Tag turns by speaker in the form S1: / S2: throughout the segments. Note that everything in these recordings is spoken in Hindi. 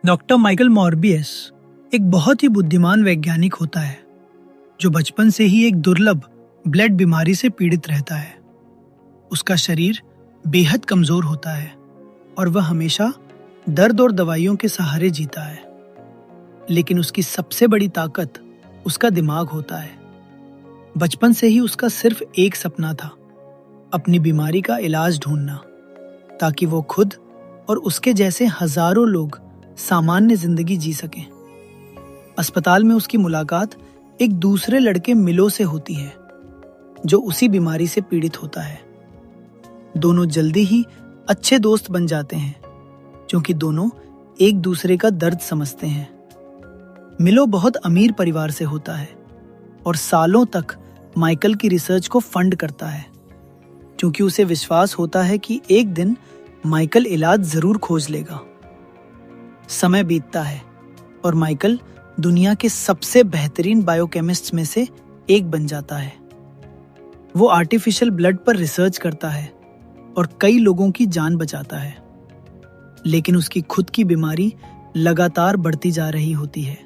S1: डॉक्टर माइकल मॉर्बियस एक बहुत ही बुद्धिमान वैज्ञानिक होता है जो बचपन से ही एक दुर्लभ ब्लड बीमारी से पीड़ित रहता है। उसका शरीर बेहद कमजोर होता है और वह हमेशा दर्द और दवाइयों के सहारे जीता है। लेकिन उसकी सबसे बड़ी ताकत उसका दिमाग होता है। बचपन से ही उसका सिर्फ एक सपना था, अपनी बीमारी का इलाज ढूंढना, ताकि वो खुद और उसके जैसे हजारों लोग सामान्य जिंदगी जी सकें। अस्पताल में उसकी मुलाकात एक दूसरे लड़के मिलो से होती है जो उसी बीमारी से पीड़ित होता है। दोनों जल्दी ही अच्छे दोस्त बन जाते हैं क्योंकि दोनों एक दूसरे का दर्द समझते हैं। मिलो बहुत अमीर परिवार से होता है और सालों तक माइकल की रिसर्च को फंड करता है क्योंकि उसे विश्वास होता है कि एक दिन माइकल इलाज जरूर खोज लेगा। समय बीतता है और माइकल दुनिया के सबसे बेहतरीन बायोकेमिस्ट्स में से एक बन जाता है। वो आर्टिफिशियल ब्लड पर रिसर्च करता है और कई लोगों की जान बचाता है, लेकिन उसकी खुद की बीमारी लगातार बढ़ती जा रही होती है।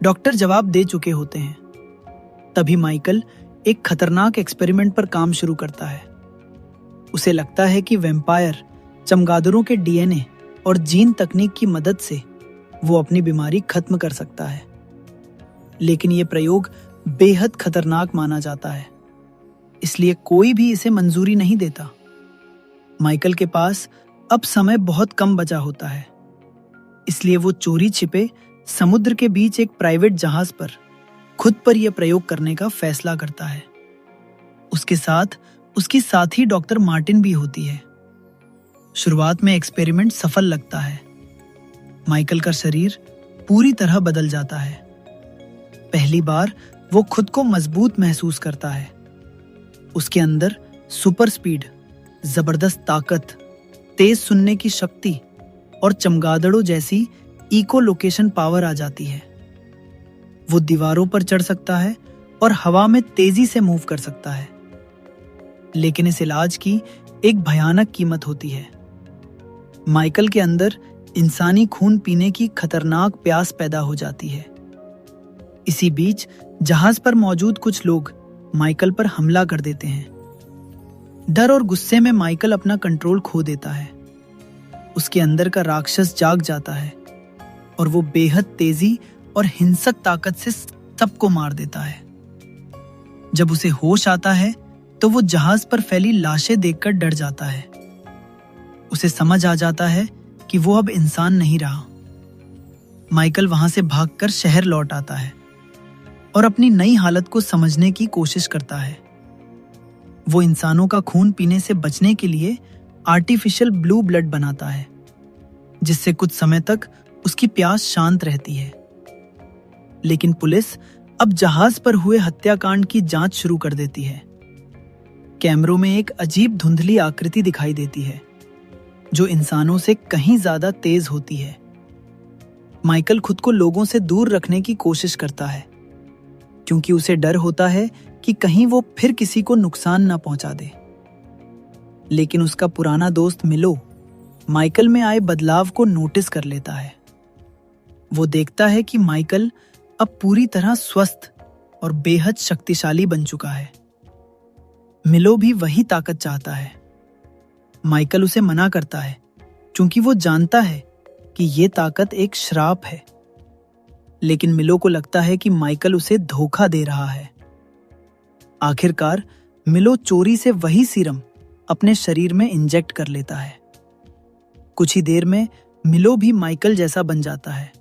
S1: डॉक्टर जवाब दे चुके होते हैं, तभी माइकल एक खतरनाक एक्सपेरिमेंट पर काम शुरू करता है। उसे लगता है कि वैम्पायर चमगादड़ों के डीएनए और जीन तकनीक की मदद से वो अपनी बीमारी खत्म कर सकता है, लेकिन ये प्रयोग बेहद खतरनाक माना जाता है, इसलिए कोई भी इसे मंजूरी नहीं देता। माइकल के पास अब समय बहुत कम बचा होता है, इसलिए वो चोरी छिपे समुद्र के बीच एक प्राइवेट जहाज पर खुद पर यह प्रयोग करने का फैसला करता है। उसके साथ उसकी साथी डॉक्टर मार्टिन भी होती है। शुरुआत में एक्सपेरिमेंट सफल लगता है। माइकल का शरीर पूरी तरह बदल जाता है। पहली बार वो खुद को मजबूत महसूस करता है। उसके अंदर सुपर स्पीड, जबरदस्त ताकत, तेज सुनने की शक्ति और चमगादड़ों जैसी इको लोकेशन पावर आ जाती है। वो दीवारों पर चढ़ सकता है और हवा में तेजी से मूव कर सकता है। लेकिन इस इलाज की एक भयानक कीमत होती है। माइकल के अंदर इंसानी खून पीने की खतरनाक प्यास पैदा हो जाती है। इसी बीच जहाज पर मौजूद कुछ लोग माइकल पर हमला कर देते हैं। डर और गुस्से में माइकल अपना कंट्रोल खो देता है। उसके अंदर का राक्षस जाग जाता है और वो बेहद तेजी और हिंसक ताकत से सबको मार देता है। जब उसे होश आता है तो वो जहाज पर फैली लाशें देखकर डर जाता है। उसे समझ आ जाता है कि वो अब इंसान नहीं रहा। माइकल वहां से भागकर शहर लौट आता है और अपनी नई हालत को समझने की कोशिश करता है। वो इंसानों का खून पीने से बचने के लिए आर्टिफिशियल ब्लू ब्लड बनाता है, जिससे कुछ समय तक उसकी प्यास शांत रहती है। लेकिन पुलिस अब जहाज पर हुए हत्याकांड की जांच शुरू कर देती है। कैमरों में एक अजीब धुंधली आकृति दिखाई देती है जो इंसानों से कहीं ज्यादा तेज होती है। माइकल खुद को लोगों से दूर रखने की कोशिश करता है क्योंकि उसे डर होता है कि कहीं वो फिर किसी को नुकसान ना पहुंचा दे। लेकिन उसका पुराना दोस्त मिलो माइकल में आए बदलाव को नोटिस कर लेता है। वो देखता है कि माइकल अब पूरी तरह स्वस्थ और बेहद शक्तिशाली बन चुका है। मिलो भी वही ताकत चाहता है। माइकल उसे मना करता है क्योंकि वो जानता है कि ये ताकत एक श्राप है। लेकिन मिलो को लगता है कि माइकल उसे धोखा दे रहा है। आखिरकार मिलो चोरी से वही सीरम अपने शरीर में इंजेक्ट कर लेता है। कुछ ही देर में मिलो भी माइकल जैसा बन जाता है।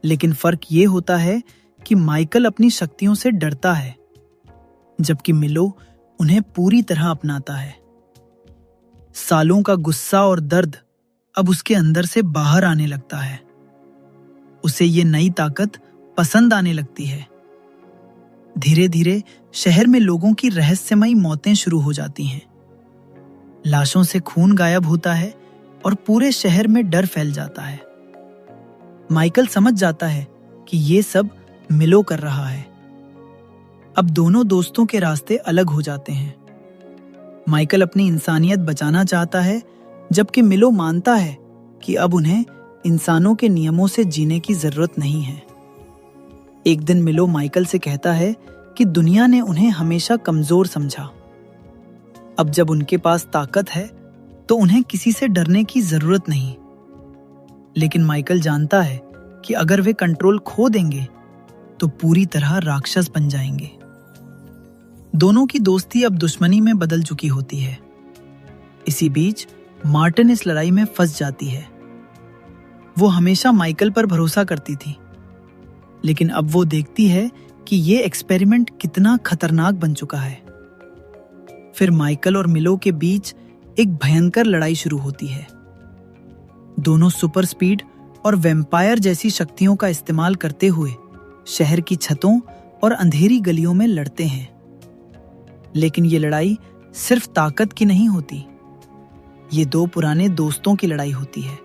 S1: लेकिन फर्क ये होता है कि माइकल अपनी शक्तियों से डरता है, जबकि मिलो उन्हें पूरी तरह अपनाता है। सालों का गुस्सा और दर्द अब उसके अंदर से बाहर आने लगता है। उसे ये नई ताकत पसंद आने लगती है। धीरे धीरे शहर में लोगों की रहस्यमयी मौतें शुरू हो जाती हैं। लाशों से खून गायब होता है और पूरे शहर में डर फैल जाता है। माइकल समझ जाता है कि ये सब मिलो कर रहा है। अब दोनों दोस्तों के रास्ते अलग हो जाते हैं। माइकल अपनी इंसानियत बचाना चाहता है, जबकि मिलो मानता है कि अब उन्हें
S2: इंसानों के नियमों से जीने की जरूरत नहीं है। एक दिन मिलो माइकल से कहता है कि दुनिया ने उन्हें हमेशा कमजोर समझा। अब जब उनके पास ताकत है तो उन्हें किसी से डरने की जरूरत नहीं। लेकिन माइकल जानता है कि अगर वे कंट्रोल खो देंगे तो पूरी तरह राक्षस बन जाएंगे। दोनों की दोस्ती अब दुश्मनी में बदल चुकी होती है। इसी बीच मार्टिन इस लड़ाई में फंस जाती है। वो हमेशा माइकल पर भरोसा करती थी, लेकिन अब वो देखती है कि ये एक्सपेरिमेंट कितना खतरनाक बन चुका है। फिर माइकल और मिलो के बीच एक भयंकर लड़ाई शुरू होती है। दोनों सुपर स्पीड और वैम्पायर जैसी शक्तियों का इस्तेमाल करते हुए शहर की छतों और अंधेरी गलियों में लड़ते हैं। लेकिन ये लड़ाई सिर्फ ताकत की नहीं होती, ये दो पुराने दोस्तों की लड़ाई होती है।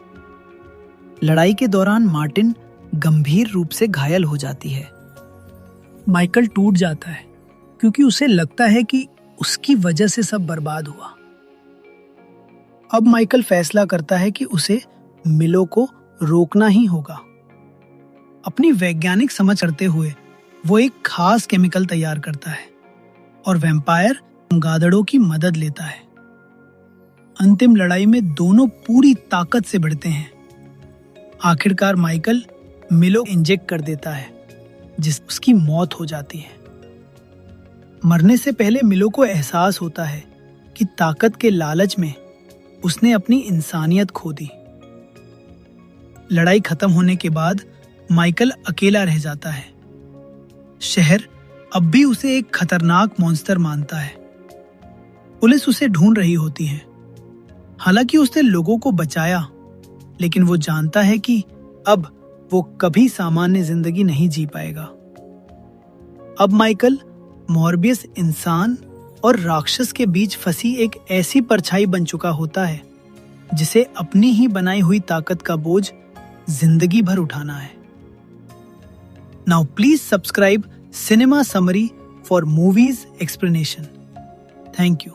S2: लड़ाई के दौरान मार्टिन गंभीर रूप से घायल हो जाती है।
S1: माइकल टूट जाता है क्योंकि उसे लगता है कि उसकी वजह से सब बर्बाद हुआ। अब माइकल फैसला करता है कि उसे मिलो को रोकना ही होगा। अपनी वैज्ञानिक समझ करते हुए वो एक खास केमिकल तैयार करता है और वैम्पायर चमगादड़ों की मदद लेता है। अंतिम लड़ाई में दोनों पूरी ताकत से भिड़ते हैं। आखिरकार माइकल मिलो इंजेक्ट कर देता है, जिस उसकी मौत हो जाती है। मरने से पहले मिलो को एहसास होता है कि ताकत के लालच में उसने अपनी इंसानियत खो दी। लड़ाई खत्म होने के बाद माइकल अकेला रह जाता है। शहर अब भी उसे एक खतरनाक मॉन्स्टर मानता है। पुलिस उसे ढूंढ रही होती है। हालांकि उसने लोगों को बचाया, लेकिन वो जानता है कि अब वो कभी सामान्य जिंदगी नहीं जी पाएगा। अब माइकल मॉर्बियस इंसान और राक्षस के बीच फंसी एक ऐसी परछाई बन चुका होता है जिसे अपनी ही बनाई हुई ताकत का बोझ जिंदगी भर उठाना है। Now please subscribe cinema summary for movies explanation. Thank you.